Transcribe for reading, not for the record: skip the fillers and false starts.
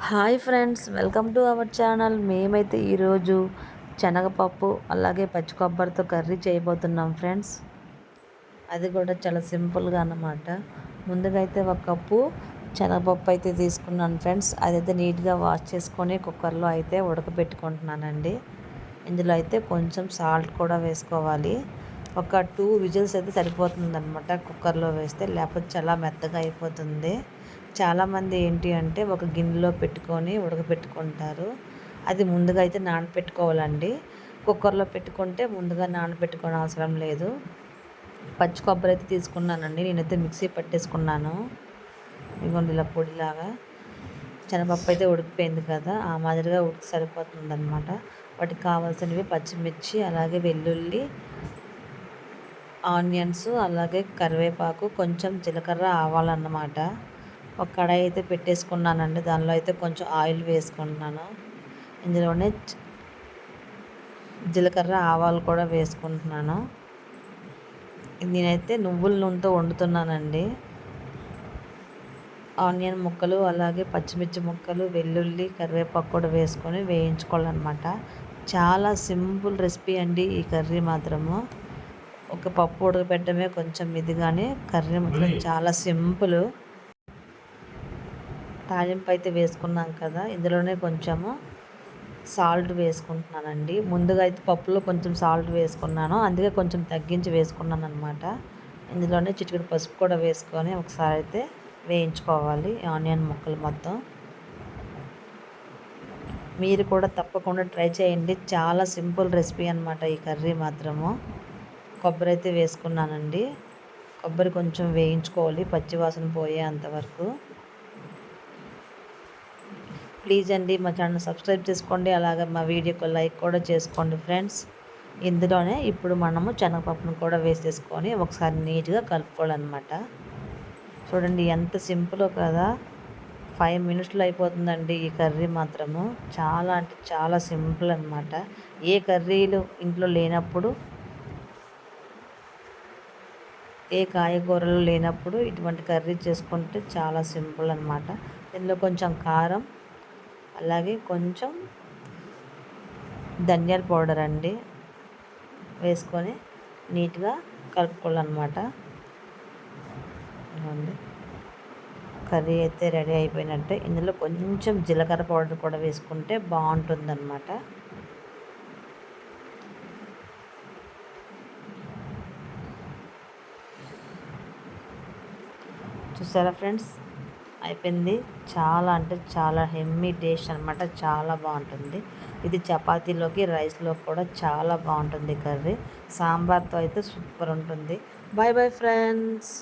Hi friends, welcome to our channel. మేమైతే ఈరోజు శనగపప్పు అలాగే పచ్చి కొబ్బరితో కర్రీ చేయబోతున్నాం ఫ్రెండ్స్. అది కూడా చాలా సింపుల్గా అన్నమాట. ముందుగా అయితే ఒక కప్పు శనగపప్పు అయితే తీసుకున్నాను ఫ్రెండ్స్. అదైతే నీట్గా వాష్ చేసుకొని కుక్కర్లో అయితే ఉడకబెట్టుకుంటున్నానండి. ఇందులో అయితే కొంచెం సాల్ట్ కూడా వేసుకోవాలి. ఒక 2 విజిల్స్ అయితే సరిపోతుందన్నమాట కుక్కర్లో వేస్తే, లేకపోతే చాలా మెత్తగా అయిపోతుంది. చాలామంది ఏంటి అంటే ఒక గిన్నెలో పెట్టుకొని ఉడకబెట్టుకుంటారు. అది ముందుగా అయితే నానబెట్టుకోవాలండి. కుక్కర్లో పెట్టుకుంటే ముందుగా నానబెట్టుకోవడం అవసరం లేదు. పచ్చి కొబ్బరి అయితే తీసుకున్నానండి. నేనైతే మిక్సీ పట్టేసుకున్నాను. ఇదిగోండి ఇలా పొడిలాగా. శనగపప్పు అయితే ఉడికిపోయింది కదా, ఆ మాదిరిగా ఉడికి సరిపోతుందన్నమాట. వాటికి కావాల్సినవి పచ్చిమిర్చి, అలాగే వెల్లుల్లి, ఆనియన్స్, అలాగే కరివేపాకు, కొంచెం జీలకర్ర, ఆవాలన్నమాట. ఒక కడాయి అయితే పెట్టేసుకున్నానండి. దానిలో అయితే కొంచెం ఆయిల్ వేసుకుంటున్నాను. ఇందులోనే జీలకర్ర, ఆవాలు కూడా వేసుకుంటున్నాను. నేనైతే నువ్వుల నూనెతో వండుతున్నానండి. ఆనియన్ ముక్కలు, అలాగే పచ్చిమిర్చి ముక్కలు, వెల్లుల్లి, కరివేపాకు కూడా వేసుకొని వేయించుకోవాలన్నమాట. చాలా సింపుల్ రెసిపీ అండి ఈ కర్రీ మాత్రము. ఒక పప్పు ఉడకబెట్టడమే కొంచెం ఇది, కానీ కర్రీ మాత్రం చాలా సింపుల్. తాలింపు అయితే వేసుకున్నాం కదా, ఇందులోనే కొంచెము సాల్ట్ వేసుకుంటున్నానండి. ముందుగా అయితే పప్పులో కొంచెం సాల్ట్ వేసుకున్నాను, అందుకే కొంచెం తగ్గించి వేసుకున్నాను అనమాట. ఇందులోనే చిటికెడు పసుపు కూడా వేసుకొని ఒకసారి అయితే వేయించుకోవాలి ఆనియన్ ముక్కలు మొత్తం. మీరు కూడా తప్పకుండా ట్రై చేయండి. చాలా సింపుల్ రెసిపీ అనమాట ఈ కర్రీ మాత్రము. కొబ్బరి అయితే వేసుకున్నానండి. కొబ్బరి కొంచెం వేయించుకోవాలి పచ్చివాసన పోయే అంతవరకు. ప్లీజ్ అండి మా ఛానల్ సబ్స్క్రైబ్ చేసుకోండి, అలాగే మా వీడియోకి లైక్ కూడా చేసుకోండి ఫ్రెండ్స్. ఇందులోనే ఇప్పుడు మనము శనగపప్పును కూడా వేసేసుకొని ఒకసారి నీట్గా కలుపుకోవాలన్నమాట. చూడండి ఎంత సింపుల్ కదా, 5 మినిట్స్లో అయిపోతుందండి ఈ కర్రీ మాత్రము. చాలా అంటే చాలా సింపుల్ అనమాట. ఏ కర్రీలు ఇంట్లో లేనప్పుడు, ఏ కాయగూరలు లేనప్పుడు ఇటువంటి కర్రీ చేసుకుంటే చాలా సింపుల్ అనమాట. ఇందులో కొంచెం కారం, అలాగే కొంచెం ధనియాల పౌడర్ అండి వేసుకొని నీట్గా కలుపుకోవాలన్నమాట. కర్రీ అయితే రెడీ అయిపోయినట్టే. ఇందులో కొంచెం జీలకర్ర పౌడర్ కూడా వేసుకుంటే బాగుంటుందన్నమాట. చూసారా ఫ్రెండ్స్, అయిపోయింది. చాలా అంటే చాలా హెమ్మీ టేస్ట్ అనమాట. చాలా బాగుంటుంది ఇది. చపాతీలోకి, రైస్లో కూడా చాలా బాగుంటుంది కర్రీ. సాంబార్తో అయితే సూపర్ ఉంటుంది. Bye bye friends.